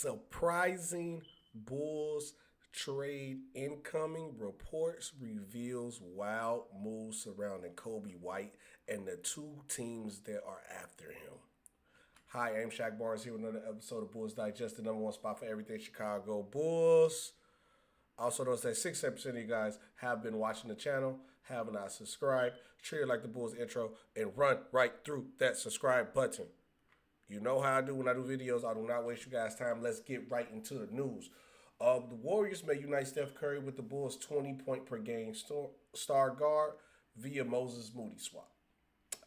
Surprising Bulls trade incoming reports reveals wild moves surrounding Coby White and the two teams that are after him. Hi, I'm Shaq Barnes here with another episode of Bulls Digest, the number one spot for everything Chicago Bulls. Also, notice that 67% of you guys have been watching the channel, have not subscribed. Treat it like the Bulls intro and run right through that subscribe button. You know how I do when I do videos. I do not waste you guys' time. Let's get right into the news. The Warriors may unite Steph Curry with the Bulls' 20-point per game star guard via Moses Moody swap.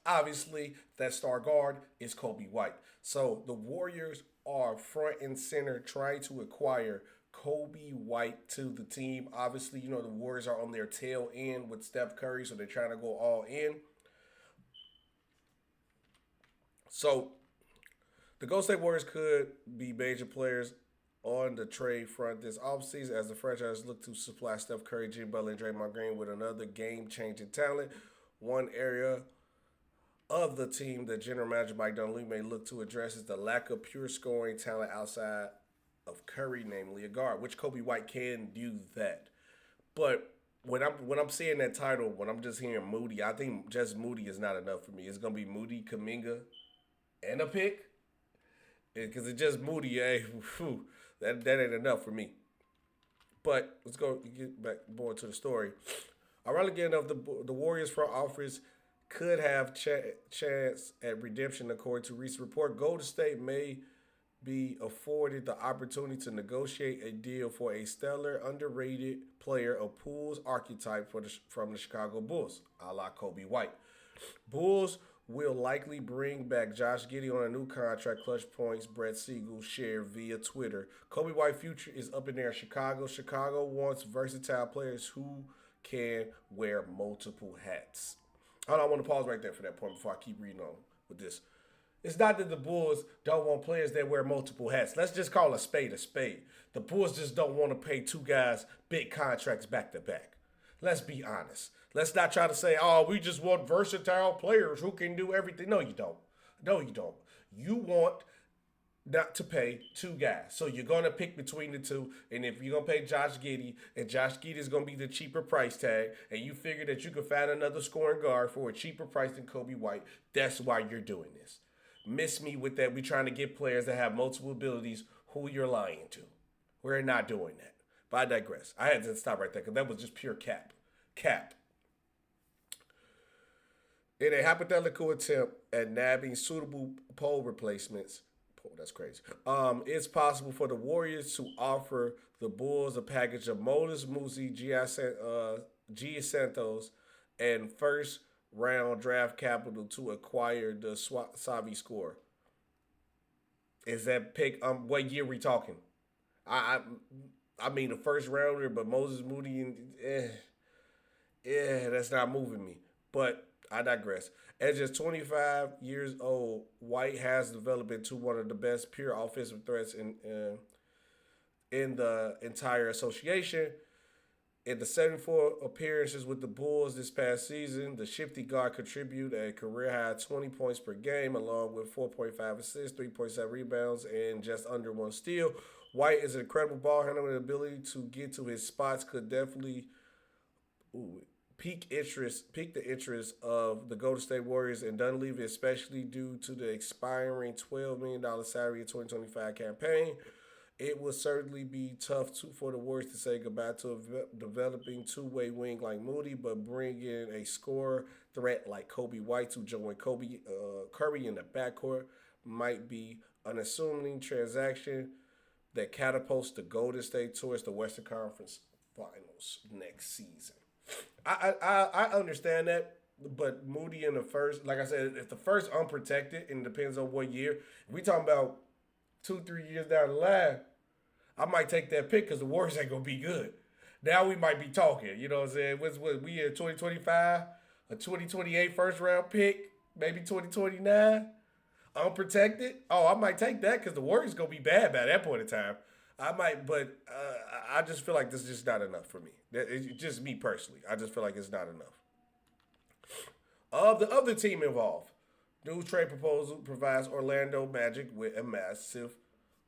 Obviously, that star guard is Coby White. So the Warriors are front and center trying to acquire Coby White to the team. Obviously, you know, the Warriors are on their tail end with Steph Curry, so they're trying to go all in. So the Golden State Warriors could be major players on the trade front this offseason as the franchise look to supply Steph Curry, Jimmy Butler, and Draymond Green with another game-changing talent. One area of the team that General Manager Mike Dunleavy may look to address is the lack of pure scoring talent outside of Curry, namely a guard, which Coby White can do that. But when I'm seeing that title, when I'm just hearing Moody, I think just Moody is not enough for me. It's gonna be Moody, Kuminga, and a pick. Because it's just Moody, that ain't enough for me. But let's go get back more to the story. Ironically enough, the Warriors front office could have chance at redemption according to recent report. Golden State may be afforded the opportunity to negotiate a deal for a stellar, underrated player of Poole's archetype from the Chicago Bulls, a la Coby White. Bulls will likely bring back Josh Giddey on a new contract, Clutch Points, Brett Siegel shared via Twitter. Coby White's future is up in there in Chicago. Chicago wants versatile players who can wear multiple hats. Hold on, I want to pause right there for that point before I keep reading on with this. It's not that the Bulls don't want players that wear multiple hats. Let's just call a spade a spade. The Bulls just don't want to pay two guys big contracts back to back. Let's be honest. Let's not try to say, oh, we just want versatile players who can do everything. No, you don't. No, you don't. You want not to pay two guys. So you're going to pick between the two. And if you're going to pay Josh Giddey, and Josh Giddey is going to be the cheaper price tag, and you figure that you can find another scoring guard for a cheaper price than Coby White, that's why you're doing this. Miss me with that. We're trying to get players that have multiple abilities who you're lying to. We're not doing that. But I digress. I had to stop right there because that was just pure cap. Cap. In a hypothetical attempt at nabbing suitable pole replacements, that's crazy. It's possible for the Warriors to offer the Bulls a package of Moses Moody, G. Santos, and first round draft capital to acquire the Savi score. Is that pick? What year we talking? I mean the first rounder, but Moses Moody and that's not moving me. But I digress. At just 25 years old, White has developed into one of the best pure offensive threats in the entire association. In the 74 appearances with the Bulls this past season, the shifty guard contributed a career-high 20 points per game, along with 4.5 assists, 3.7 rebounds, and just under one steal. White is an incredible ball handler with the ability to get to his spots, could definitely pique the interest of the Golden State Warriors and Dunleavy, especially due to the expiring $12 million salary in 2025 campaign. It will certainly be tough for the Warriors to say goodbye to a developing two-way wing like Moody, but bring in a scorer threat like Coby White to join Curry in the backcourt might be an assuming transaction that catapults the Golden State towards the Western Conference Finals next season. I understand that, but Moody in the first, like I said, if the first unprotected, and it depends on what year, if we talking about 2-3 years down the line, I might take that pick because the Warriors ain't going to be good. Now we might be talking, you know what I'm saying? What we in 2025, a 2028 first round pick, maybe 2029, unprotected. Oh, I might take that because the Warriors going to be bad by that point in time. I might, but I just feel like this is just not enough for me. It's just me personally. I just feel like it's not enough. The other team involved, new trade proposal provides Orlando Magic with a massive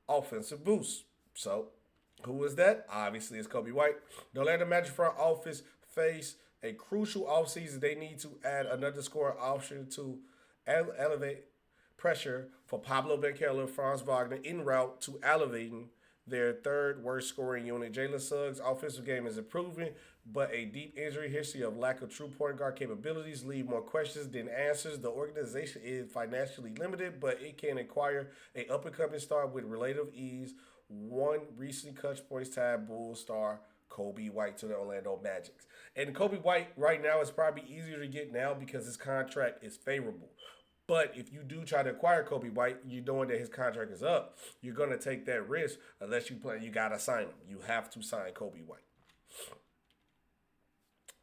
offensive boost. So, who is that? Obviously, it's Coby White. The Orlando Magic front office face a crucial offseason. They need to add another scoring option to elevate pressure for Pablo Banchero, Franz Wagner en route to elevating their third worst scoring unit. Jalen Suggs' offensive game is improving, but a deep injury history of lack of true point guard capabilities leave more questions than answers. The organization is financially limited, but it can acquire a up-and-coming star with relative ease. One recently cut points tied Bulls star Coby White to the Orlando Magic. And Coby White right now is probably easier to get now because his contract is favorable. But if you do try to acquire Coby White, you're knowing that his contract is up, you're going to take that risk unless you play. You got to sign him. You have to sign Coby White.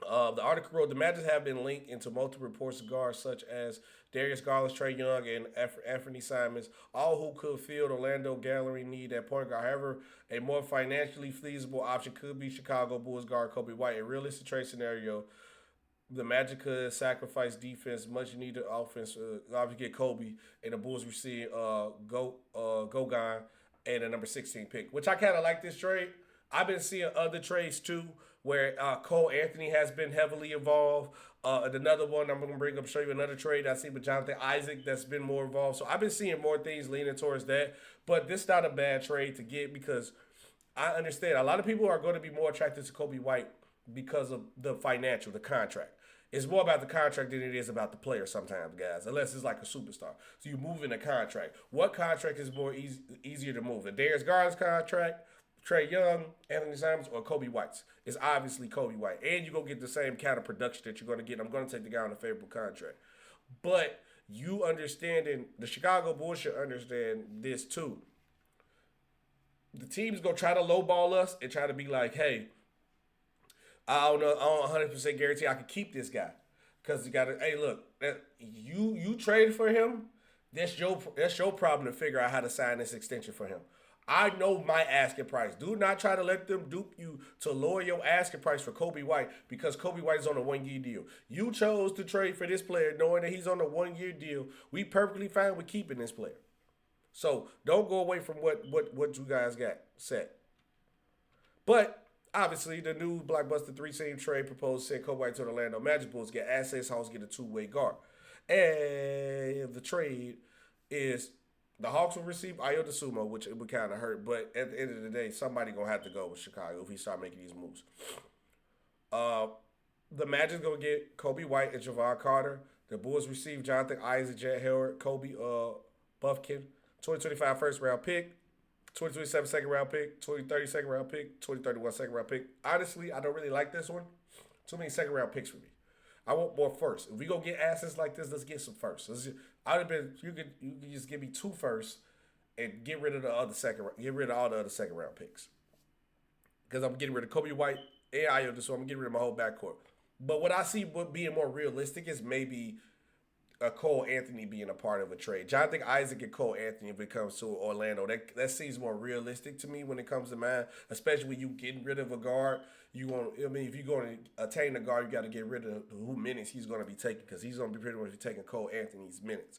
The article wrote, the Magic have been linked into multiple reports of guards such as Darius Garland, Trae Young, and Anthony Simons, all who could fill the Orlando gallery need at point guard. However, a more financially feasible option could be Chicago Bulls guard Coby White. A realistic trade scenario, the Magic could sacrifice defense, much needed offense, obviously get Coby, and the Bulls receive Gogan and a number 16 pick, which I kind of like this trade. I've been seeing other trades too, where Cole Anthony has been heavily involved. And another one I'm going to show you another trade I see with Jonathan Isaac that's been more involved. So I've been seeing more things leaning towards that. But this is not a bad trade to get because I understand a lot of people are going to be more attracted to Coby White because of the financial, the contract. It's more about the contract than it is about the player sometimes, guys, unless it's like a superstar. So you move in a contract. What contract is more easier to move? The Darius Garland's contract, Trae Young, Anthony Simons, or Coby White's? It's obviously Coby White. And you're going to get the same kind of production that you're going to get. I'm going to take the guy on a favorable contract. But you understanding, the Chicago Bulls should understand this too. The team's going to try to lowball us and try to be like, hey, I don't know, I don't 100% guarantee I can keep this guy. Because you got to, hey, look, you traded for him, that's your problem to figure out how to sign this extension for him. I know my asking price. Do not try to let them dupe you to lower your asking price for Coby White because Coby White is on a 1-year deal. You chose to trade for this player knowing that he's on a 1-year deal. We perfectly fine with keeping this player. So don't go away from what you guys got set. But obviously, the new blockbuster 3-team trade proposed sent Coby White to the Orlando Magic. Bulls get assets, Hawks get a 2-way guard. And the trade is the Hawks will receive Ayo Dosunmu, which it would kind of hurt. But at the end of the day, somebody going to have to go with Chicago if he start making these moves. The Magic's going to get Coby White and Javon Carter. The Bulls receive Jonathan Isaac, Jet Howard, Kobe Buffkin, 2025 first-round pick, 2027 second-round pick, 2030 second-round pick, 2031 second-round pick. Honestly, I don't really like this one. Too many second-round picks for me. I want more first. If we go get assets like this, let's get some first. I'd have been. You could just give me 2 firsts and get rid of the other second. Get rid of all the other second-round picks. Because I'm getting rid of Coby White and Ayo, so I'm getting rid of my whole backcourt. But what I see being more realistic is maybe a Cole Anthony being a part of a trade. Jonathan Isaac and Cole Anthony, if it comes to Orlando, that seems more realistic to me when it comes to mine, especially when you getting rid of a guard. If you're going to attain a guard, you got to get rid of who minutes he's going to be taking because he's going to be pretty much taking Cole Anthony's minutes.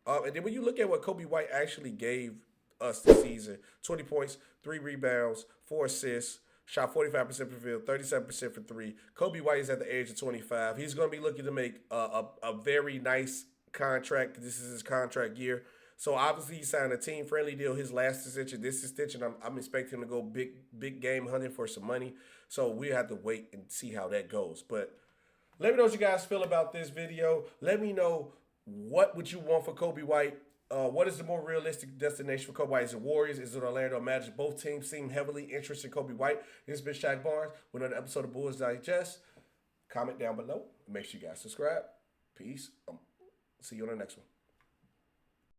And then when you look at what Coby White actually gave us this season, 20 points, 3 rebounds, 4 assists, shot 45% from field, 37% from 3. Coby White is at the age of 25. He's going to be looking to make a very nice contract. This is his contract year. So obviously he signed a team-friendly deal. His last extension, this extension, I'm expecting him to go big game hunting for some money. So we have to wait and see how that goes. But let me know what you guys feel about this video. Let me know what would you want for Coby White. What is the more realistic destination for Coby White? Is it Warriors? Is it Orlando Magic? Both teams seem heavily interested in Coby White. This has been Shaq Barnes with another episode of Bulls Digest. Comment down below. Make sure you guys subscribe. Peace. See you on the next one.